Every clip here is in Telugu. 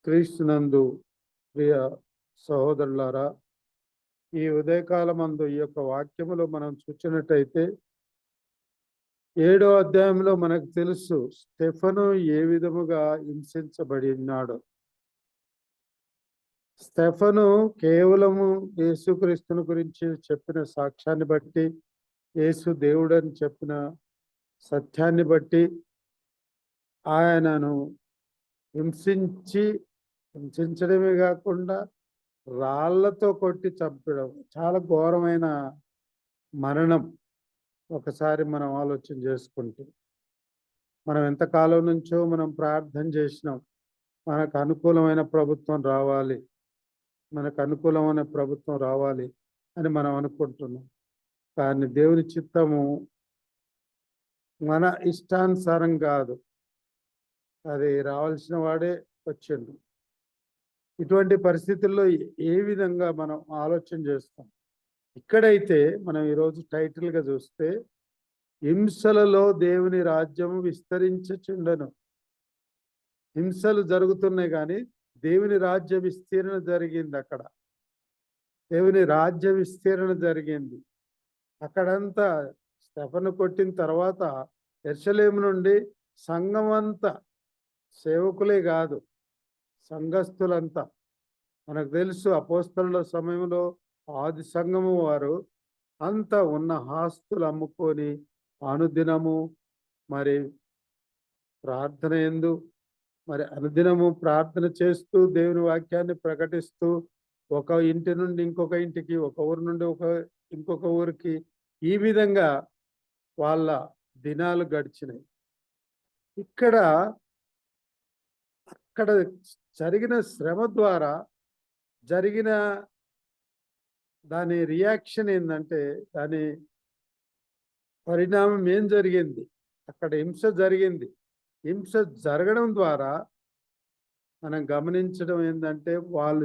క్రీస్తునందు ప్రియ సహోదరులారా, ఈ ఉదయకాలమందు ఈ యొక్క వాక్యములో మనం చూసినట్టయితే 7వ అధ్యాయంలో మనకు తెలుసు స్టెఫను ఏ విధముగా హింసించబడి ఉన్నాడు. స్టెఫను కేవలము యేసుక్రీస్తుని గురించి చెప్పిన సాక్ష్యాన్ని బట్టి, యేసు దేవుడని చెప్పిన సత్యాన్ని బట్టి ఆయనను హింసించడమే కాకుండా రాళ్లతో కొట్టి చంపడం చాలా ఘోరమైన మరణం. ఒకసారి మనం ఆలోచన చేసుకుంటే, మనం ఎంతకాలం నుంచో మనం ప్రార్థన చేసినాం, మనకు అనుకూలమైన ప్రభుత్వం రావాలి, మనకు అనుకూలమైన ప్రభుత్వం రావాలి అని మనం అనుకుంటున్నాం. కానీ దేవుని చిత్తము మన ఇష్టానుసారం కాదు, అది రావాల్సిన వాడే వచ్చిండు. ఇటువంటి పరిస్థితుల్లో ఏ విధంగా మనం ఆలోచన చేస్తాం? ఇక్కడైతే మనం ఈరోజు టైటిల్గా చూస్తే, హింసలలో దేవుని రాజ్యము విస్తరించుచుండెను. హింసలు జరుగుతున్నాయి కానీ దేవుని రాజ్య విస్తీరణ జరిగింది. అక్కడ దేవుని రాజ్య విస్తీరణ జరిగింది. అక్కడంతా స్టెఫను కొట్టిన తర్వాత యెరూషలేము నుండి సంఘమంతా, సేవకులే కాదు సంఘస్థులంతా, మనకు తెలుసు అపోస్తలుల సమయంలో ఆది సంఘము వారు అంతా ఉన్న ఆస్తులు అమ్ముకొని అనుదినము మరి ప్రార్థన యందు మరి అనుదినము ప్రార్థన చేస్తూ దేవుని వాక్యాన్ని ప్రకటిస్తూ ఒక ఇంటి నుండి ఇంకొక ఇంటికి, ఒక ఊరు నుండి ఇంకొక ఊరికి, ఈ విధంగా వాళ్ళ దినాలు గడిచినాయి. అక్కడ జరిగిన శ్రమ ద్వారా జరిగిన దాని రియాక్షన్ ఏంటంటే, దాని పరిణామం ఏం జరిగింది? అక్కడ హింస జరిగింది. హింస జరగడం ద్వారా మనం గమనించడం ఏంటంటే, వాళ్ళు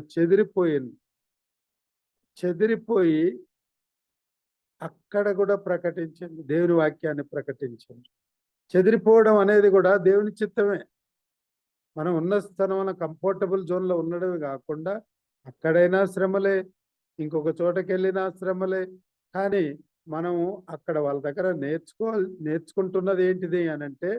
చెదిరిపోయి అక్కడ కూడా ప్రకటించింది, దేవుని వాక్యాన్ని ప్రకటించింది. చెదిరిపోవడం అనేది కూడా దేవుని చిత్తమే. మనం ఉన్న స్థానం కంఫర్టబుల్ జోన్లో ఉండడమే కాకుండా అక్కడైనా శ్రమలే, ఇంకొక చోటకి వెళ్ళినా శ్రమలే. కానీ మనము అక్కడ వాళ్ళ దగ్గర నేర్చుకుంటున్నది ఏంటిది అని అంటే,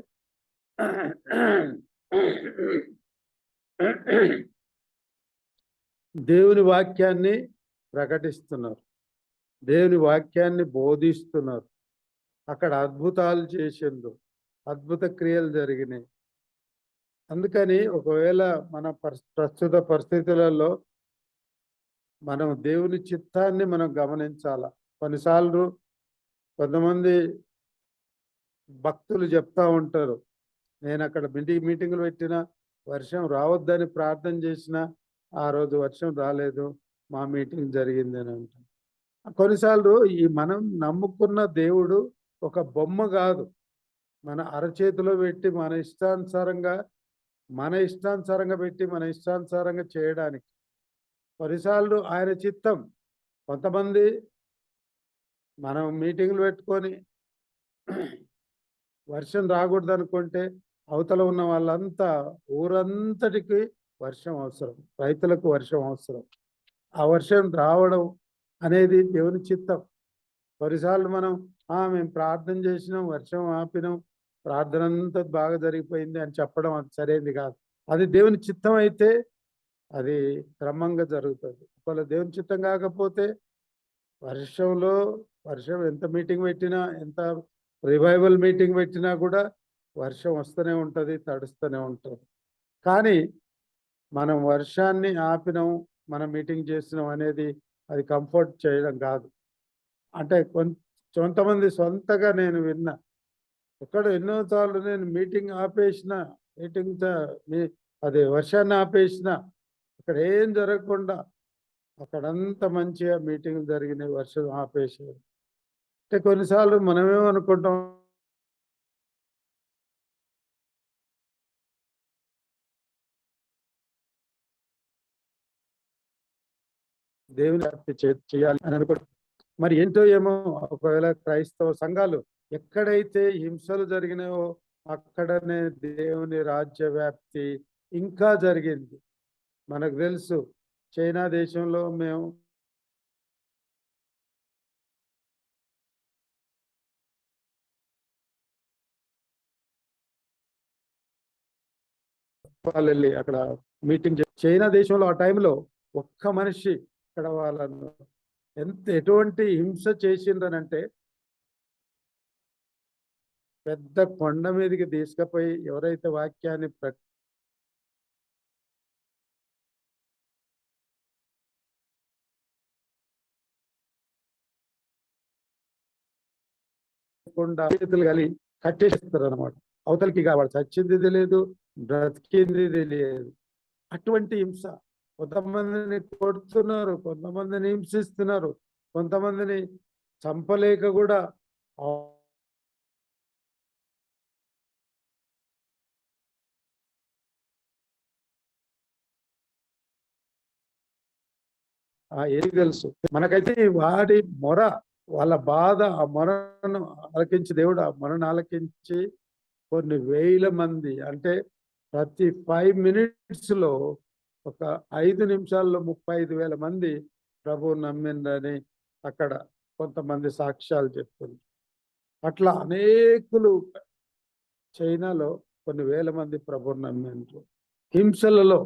దేవుని వాక్యాన్ని ప్రకటిస్తున్నారు, దేవుని వాక్యాన్ని బోధిస్తున్నారు. అక్కడ అద్భుతాలు చేసిండు, అద్భుత క్రియలు జరిగినాయి. అందుకని ఒకవేళ మన ప్రస్తుత పరిస్థితులలో మనం దేవుని చిత్తాన్ని మనం గమనించాల. కొన్నిసార్లు కొంతమంది భక్తులు చెప్తా ఉంటారు, నేను అక్కడ మీటింగులు పెట్టినా, వర్షం రావద్దని ప్రార్థన చేసినా ఆ రోజు వర్షం రాలేదు, మా మీటింగ్ జరిగింది అని అంటారు. కొన్నిసార్లు ఈ మనం నమ్ముకున్న దేవుడు ఒక బొమ్మ కాదు, మన అరచేతిలో పెట్టి మన ఇష్టానుసారంగా పెట్టి మన ఇష్టానుసారంగా చేయడానికి. కొన్నిసార్లు ఆయన చిత్తం. కొంతమంది మనం మీటింగులు పెట్టుకొని వర్షం రాకూడదు అనుకుంటే, అవతల ఉన్న వాళ్ళంతా, ఊరంతటికి వర్షం అవసరం, రైతులకు వర్షం అవసరం. ఆ వర్షం రావడం అనేది దేవుని చిత్తం. కొన్నిసార్లు మేము ప్రార్థన చేసినాం, వర్షం ఆపినాం, ప్రార్థన అంతా బాగా జరిగిపోయింది అని చెప్పడం అది సరైనది కాదు. అది దేవుని చిత్తం అయితే అది క్రమంగా జరుగుతుంది. ఒకవేళ దేవుని చిత్తం కాకపోతే వర్షం ఎంత మీటింగ్ పెట్టినా, ఎంత రివైవల్ మీటింగ్ పెట్టినా కూడా వర్షం వస్తూనే ఉంటుంది, తడుస్తూనే ఉంటుంది. కానీ మనం వర్షాన్ని ఆపినాం, మనం మీటింగ్ చేసినాం అనేది అది కంఫర్ట్ చేయడం కాదు. అంటే కొంతమంది సొంతగా నేను విన్నా, ఎక్కడ ఎన్నోసార్లు నేను మీటింగ్ ఆపేసిన, అదే వర్షాన్ని ఆపేసిన, అక్కడ ఏం జరగకుండా అక్కడంతా మంచిగా మీటింగ్లు జరిగినాయి, వర్షం ఆపేసారు. అంటే కొన్నిసార్లు మనమేమనుకుంటాం, దేవుని చేయాలి అని అనుకుంటాం. మరి ఏంటో ఏమో, ఒకవేళ క్రైస్తవ సంఘాలు ఎక్కడైతే హింసలు జరిగినాయో అక్కడనే దేవుని రాజ్య వ్యాప్తి ఇంకా జరిగింది. మనకు తెలుసు చైనా దేశంలో మేము వాళ్ళు వెళ్ళి అక్కడ మీటింగ్ చైనా దేశంలో ఆ టైంలో ఒక్క మనిషి అక్కడ వాళ్ళను ఎటువంటి హింస చేసిండ్రనంటే పెద్ద కొండ మీదకి తీసుకుపోయి ఎవరైతే వాక్యాన్ని చేతులు కలిగి కట్టేస్తారు అనమాట. అవతలికి కావాలి, చచ్చింది తెలియదు, బ్రతికింది తెలియదు. అటువంటి హింస. కొంతమందిని కొడుతున్నారు, కొంతమందిని హింసిస్తున్నారు, కొంతమందిని చంపలేక కూడా ఏది తెలుసు మనకైతే వాడి మొర, వాళ్ళ బాధ, ఆ మొరను ఆలకించి దేవుడు ఆ మొరను ఆలకించి కొన్ని వేల మంది, అంటే ప్రతి 5 minutes లో ఒక 5 నిమిషాల్లో 35,000 మంది ప్రభువు నమ్మిందని అక్కడ కొంతమంది సాక్ష్యాలు చెప్తుంది. అట్లా అనేకులు చైనాలో కొన్ని వేల మంది ప్రభువు నమ్మిండ్రు. హింసలలో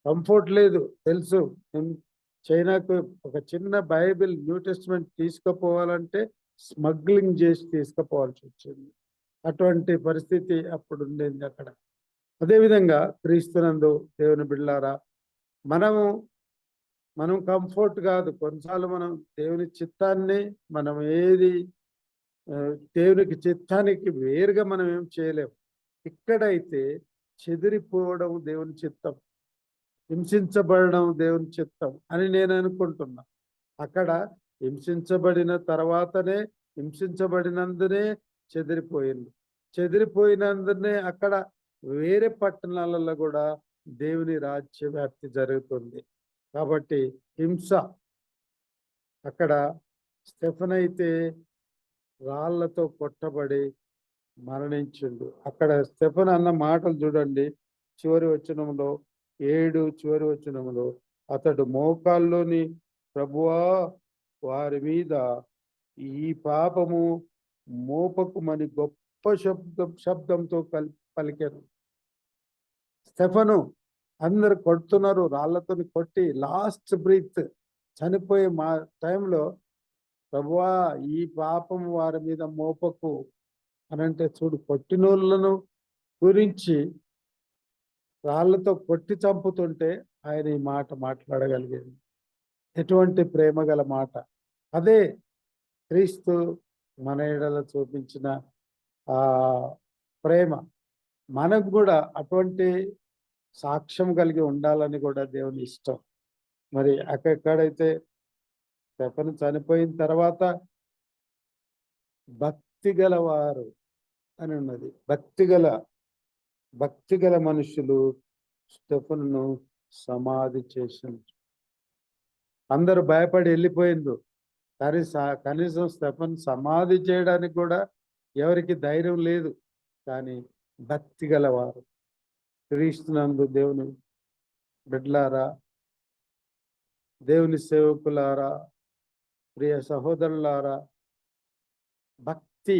కంఫర్ట్ లేదు తెలుసు. చైనాకు ఒక చిన్న బైబిల్ న్యూ టెస్ట్మెంట్ తీసుకుపోవాలంటే స్మగ్లింగ్ చేసి తీసుకుపోవాల్సి వచ్చింది. అటువంటి పరిస్థితి అప్పుడు ఉండేది అక్కడ. అదేవిధంగా క్రీస్తునందు దేవుని బిడ్డలారా, మనం కంఫర్ట్ కాదు, కొన్నిసార్లు మనం దేవుని చిత్తాన్ని మనం దేవునికి చిత్తానికి వేరుగా మనం ఏం చేయలేము. ఇక్కడైతే చెదిరిపోవడం దేవుని చిత్తం, హింసించబడడం దేవుని చిత్తం అని నేను అనుకుంటున్నా. అక్కడ హింసించబడిన తర్వాతనే, హింసించబడినందునే చెదిరిపోయింది. చెదిరిపోయినందునే అక్కడ వేరే పట్టణాలలో కూడా దేవుని రాజ్య వ్యాప్తి జరుగుతుంది. కాబట్టి హింస అక్కడ స్టెఫెన్ అయితే రాళ్లతో కొట్టబడి మరణించిండు. అక్కడ స్టెఫెన్ అన్న మాటలు చూడండి, చివరి వచనంలో 7 చివరి వచనంలో, అతడు మోకాల్లోని ప్రభువా వారి మీద ఈ పాపము మోపకుమని గొప్ప శబ్దంతో పలికారు. స్టెఫెను అందరు కొడుతున్నారు, రాళ్లతో కొట్టి లాస్ట్ బ్రీత్ చనిపోయే టైంలో ప్రభువా ఈ పాపం వారి మీద మోపకు అనంటే చూడు, కొట్టినోళ్ళను గురించి రాళ్లతో కొట్టి చంపుతుంటే ఆయన ఈ మాట మాట్లాడగలిగేది. ఎటువంటి ప్రేమ గల మాట! అదే క్రీస్తు మన ఎడల చూపించిన ఆ ప్రేమ. మనకు కూడా అటువంటి సాక్ష్యం కలిగి ఉండాలని కూడా దేవుని ఇష్టం. మరి అక్కడైతే స్టెఫెను చనిపోయిన తర్వాత భక్తి గలవారు అని ఉన్నది. భక్తి గల మనుషులు స్టెఫెనును సమాధి చేసిండ్రు. అందరూ భయపడి వెళ్ళిపోయిండ్రు. కానీ కనీసం స్టెఫెను సమాధి చేయడానికి కూడా ఎవరికి ధైర్యం లేదు. కానీ భక్తి గలవారు, క్రీస్తునందు దేవుని బిడ్డలారా, దేవుని సేవకులారా, ప్రియ సహోదరులారా, భక్తి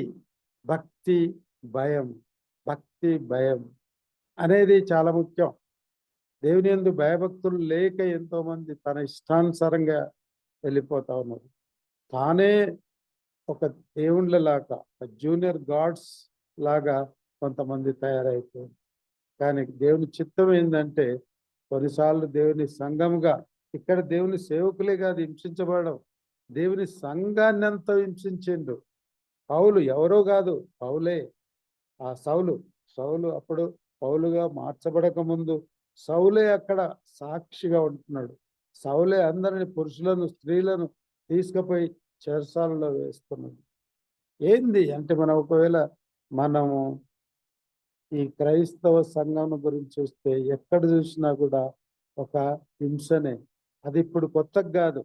భయం అనేది చాలా ముఖ్యం. దేవుని యందు భయభక్తులు లేక ఎంతో మంది తన ఇష్టానుసారంగా వెళ్ళిపోతా ఉన్నారు. తానే ఒక దేవుళ్ళలాగా, జూనియర్ గాడ్స్ లాగా కొంతమంది తయారైపోయారు. కానీ దేవుని చిత్తం ఏంటంటే, కొన్నిసార్లు దేవుని సంఘంగా, ఇక్కడ దేవుని సేవకులే కాదు హింసించబడడం, దేవుని సంఘాన్ని అంతా హింసించిండు. పౌలు ఎవరో కాదు, పౌలే. ఆ సౌలు అప్పుడు పౌలుగా మార్చబడక ముందు సౌలే అక్కడ సాక్షిగా ఉంటున్నాడు. సౌలే అందరిని, పురుషులను, స్త్రీలను తీసుకుపోయి చెరసాలలో వేస్తున్నాడు. ఏంది అంటే, మనము ఈ క్రైస్తవ సంఘం గురించి చూస్తే ఎక్కడ చూసినా కూడా ఒక హింసనే. అది ఇప్పుడు కొత్తగా కాదు.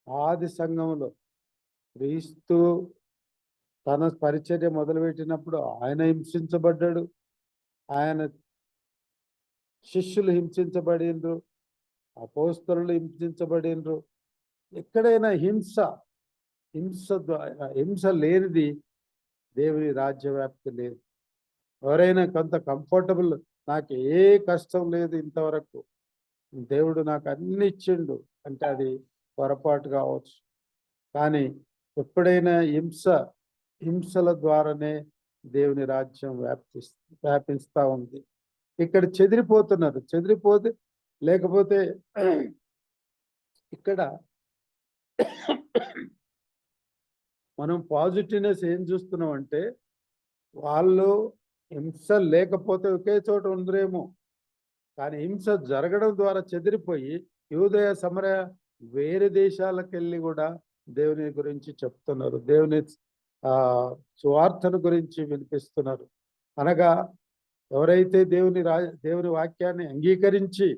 ఆది సంఘంలో క్రీస్తు తన పరిచర్య మొదలుపెట్టినప్పుడు ఆయన హింసించబడ్డాడు, ఆయన శిష్యులు హింసించబడిండ్రు. అపోస్తలులు హింసించబడినరు. ఎక్కడైనా హింస లేనిది దేవుని రాజ్య వ్యాప్తి లేదు. ఎవరైనా కొంత కంఫర్టబుల్, నాకు ఏ కష్టం లేదు ఇంతవరకు, దేవుడు నాకు అన్ని ఇచ్చిండు అంటే అది పొరపాటు కావచ్చు. కానీ ఎప్పుడైనా హింసల ద్వారానే దేవుని రాజ్యం వ్యాపిస్తూ ఉంది. ఇక్కడ చెదిరిపోతే లేకపోతే ఇక్కడ మనం పాజిటివ్నెస్ ఏం చూస్తున్నాం అంటే, వాళ్ళు హింస లేకపోతే ఒకే చోట ఉండరేమో, కానీ హింస జరగడం ద్వారా చెదిరిపోయి యూదయ సమరయ వేరే దేశాలకు వెళ్ళి కూడా దేవుని గురించి చెప్తున్నారు, దేవుని సువార్తను గురించి వినిపిస్తున్నారు. అనగా ఎవరైతే దేవుని వాక్యాన్ని అంగీకరించి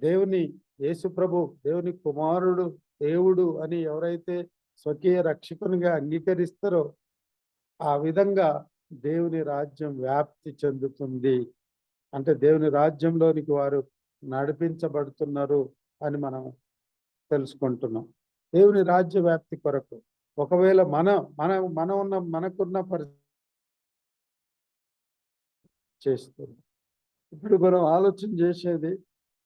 దేవుని యేసు ప్రభు దేవుని కుమారుడు దేవుడు అని ఎవరైతే స్వకీయ రక్షకునిగా అంగీకరిస్తారో ఆ విధంగా దేవుని రాజ్యం వ్యాప్తి చెందుతుంది. అంటే దేవుని రాజ్యంలోనికి వారు నడిపించబడుతున్నారు అని మనం తెలుసుకుంటున్నాం. దేవుని రాజ్య వ్యాప్తి కొరకు ఒకవేళ మనకున్న పరిస్థితి చేస్తుంది. ఇప్పుడు మనం ఆలోచన చేసేది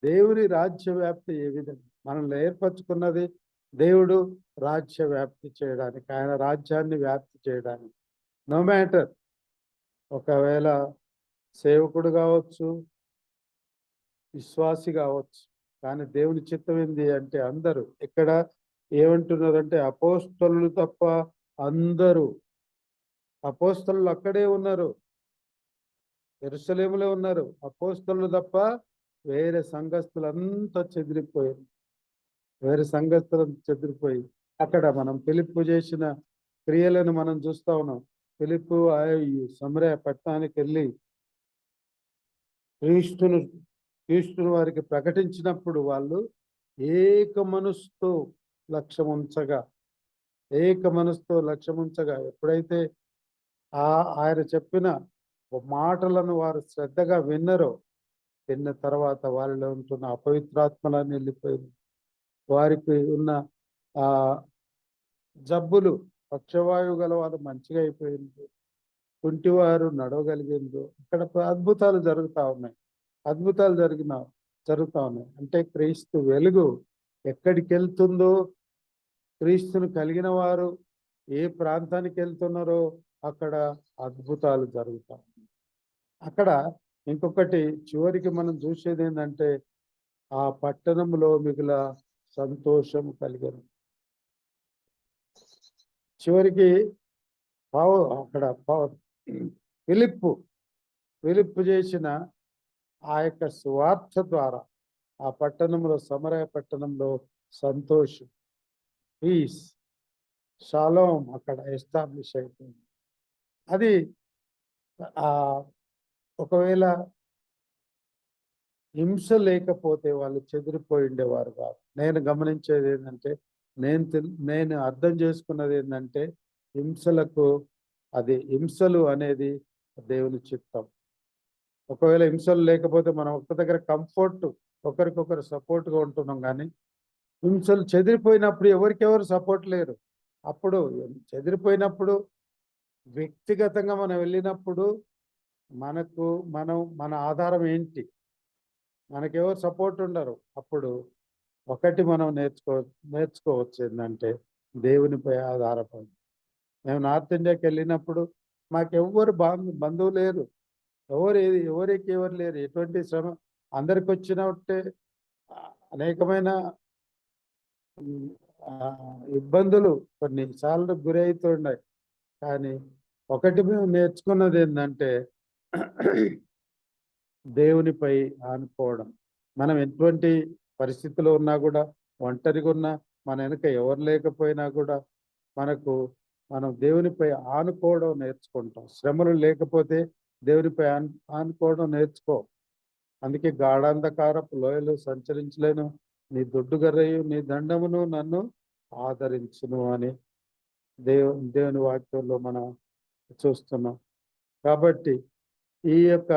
దేవుని రాజ్య వ్యాప్తి ఏ విధంగా మనల్ని ఏర్పరచుకున్నది దేవుడు రాజ్య వ్యాప్తి చేయడానికి, ఆయన రాజ్యాన్ని వ్యాప్తి చేయడానికి. నో మ్యాటర్ ఒకవేళ సేవకుడు కావచ్చు, విశ్వాసి కావచ్చు, కానీ దేవుని చిత్తం ఏంది అంటే అందరూ ఇక్కడ ఏమంటున్నారంటే అపోస్తలులు తప్ప అందరూ. అపోస్తలులు అక్కడే ఉన్నారు, యెరూషలేములో ఉన్నారు. అపోస్తలులు తప్ప వేరే సంఘస్థులంతా చెదిరిపోయారు. అక్కడ మనం ఫిలిప్పు చేసిన క్రియలను మనం చూస్తా ఉన్నాం. ఫిలిప్పు సమరయ పట్టణానికి వెళ్ళి క్రీస్తును వారికి ప్రకటించినప్పుడు వాళ్ళు ఏక మనసుతో లక్ష్యముంచగా ఎప్పుడైతే ఆయన చెప్పిన మాటలను వారు శ్రద్ధగా విన్న తర్వాత వారిలో ఉంటున్న అపవిత్రాత్మలన్నీ వెళ్ళిపోయింది. వారికి ఉన్న జబ్బులు, పక్షవాయువు గల వారు మంచిగా అయిపోయింది, కుంటివారు నడవగలిగింది. ఇక్కడ అద్భుతాలు జరుగుతూ ఉన్నాయి. అంటే క్రీస్తు వెలుగు ఎక్కడికి వెళ్తుందో, క్రీస్తును కలిగిన వారు ఏ ప్రాంతానికి వెళ్తున్నారో అక్కడ అద్భుతాలు జరుగుతాయి. అక్కడ ఇంకొకటి చివరికి మనం చూసేది ఏంటంటే ఆ పట్టణంలో మిగుల సంతోషం కలిగను. చివరికి అక్కడ ఫిలిప్పు చేసిన ఆ యొక్క సువార్త ద్వారా ఆ పట్టణంలో, సమరయ పట్టణంలో సంతోషం, పీస్, షాలోం అక్కడ ఎస్టాబ్లిష్ అయిపోయింది. అది ఒకవేళ హింస లేకపోతే వాళ్ళు చెదిరిపోయి ఉండేవారు కాదు. నేను గమనించేది ఏంటంటే, నేను అర్థం చేసుకున్నది ఏంటంటే, హింసలు అనేది దేవుని చిత్తం. ఒకవేళ హింసలు లేకపోతే మనం ఒక్క దగ్గర కంఫర్ట్, ఒకరికొకరు సపోర్ట్గా ఉంటున్నాం. కానీ హింసలు చెదిరిపోయినప్పుడు ఎవరికెవరు సపోర్ట్ లేరు. అప్పుడు చెదిరిపోయినప్పుడు వ్యక్తిగతంగా మనం వెళ్ళినప్పుడు మన ఆధారం ఏంటి? మనకెవరు సపోర్ట్ ఉండరు. అప్పుడు ఒకటి మనం నేర్చుకోవచ్చు ఏంటంటే దేవునిపై ఆధారపడి. మేము నార్త్ ఇండియాకి వెళ్ళినప్పుడు మాకెవ్వరు బంధువు లేరు, ఎవరు లేరు. ఎటువంటి శ్రమ అందరికి వచ్చినట్టే అనేకమైన ఇబ్బందులు కొన్నిసార్లు గురవుతున్నాయి. కానీ ఒకటి మేము నేర్చుకున్నది ఏంటంటే దేవునిపై ఆనుకోవడం. మనం ఎటువంటి పరిస్థితిలో ఉన్నా కూడా, ఒంటరిగా ఉన్నా, మన వెనుక ఎవరు లేకపోయినా కూడా మనం దేవునిపై ఆనుకోవడం నేర్చుకుంటాం. శ్రమలు లేకపోతే దేవునిపై ఆనుకోవడం నేర్చుకో. అందుకే గాఢాంధకారపు లోయలు సంచరించలేను, నీ దుడ్డుగర్రయు నీ దండమును నన్ను ఆదరించును అని దేవుని వాక్యంలో మనం చూస్తున్నాం. కాబట్టి ఈ యొక్క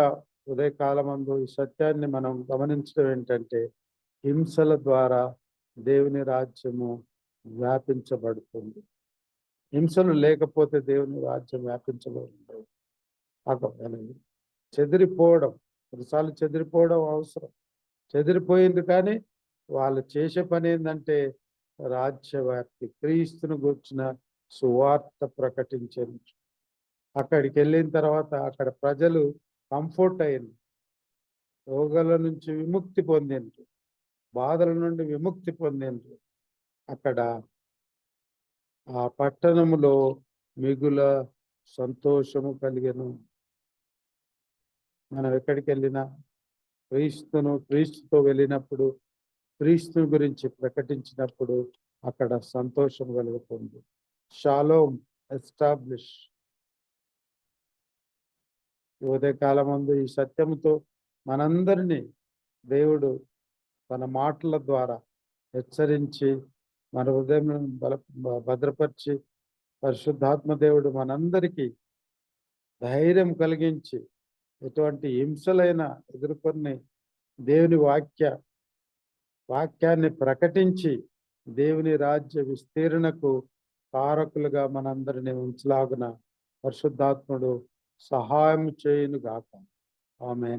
ఉదయకాలమందు ఈ సత్యాన్ని మనం గమనించడం ఏంటంటే, హింసల ద్వారా దేవుని రాజ్యము వ్యాపించబడుతుంది. హింసలు లేకపోతే దేవుని రాజ్యం వ్యాపించబడదు. కాకపోయినది చెదిరిపోవడం, కొన్నిసార్లు చెదిరిపోవడం అవసరం. చెదిరిపోయింది కానీ వాళ్ళు చేసే పని ఏంటంటే రాజ్యవ్యాప్తి, క్రీస్తును గూర్చిన సువార్త ప్రకటించారు. అక్కడికి వెళ్ళిన తర్వాత అక్కడ ప్రజలు కంఫర్ట్ అయింది, రోగాల నుంచి విముక్తి పొందిండ్రు, బాధల నుండి విముక్తి పొందిండ్రు. అక్కడ ఆ పట్టణములో మిగుల సంతోషము కలిగెను. మనం ఎక్కడికి వెళ్ళినా క్రీస్తుతో వెళ్ళినప్పుడు, క్రీస్తు గురించి ప్రకటించినప్పుడు అక్కడ సంతోషం కలుగుతుంది. Shalom establish. ఉదయకాలం ముందు ఈ సత్యముతో మనందరినీ దేవుడు తన మాటల ద్వారా హెచ్చరించి మన హృదయం భద్రపరిచి, పరిశుద్ధాత్మ దేవుడు మనందరికీ ధైర్యం కలిగించి ఎటువంటి హింసలైనా ఎదుర్కొని దేవుని వాక్యాన్ని ప్రకటించి దేవుని రాజ్య విస్తీర్ణకు కారకులుగా మనందరినీ ఉంచలాగున పరిశుద్ధాత్ముడు సహాయం చేయును గాక. ఆమేన్.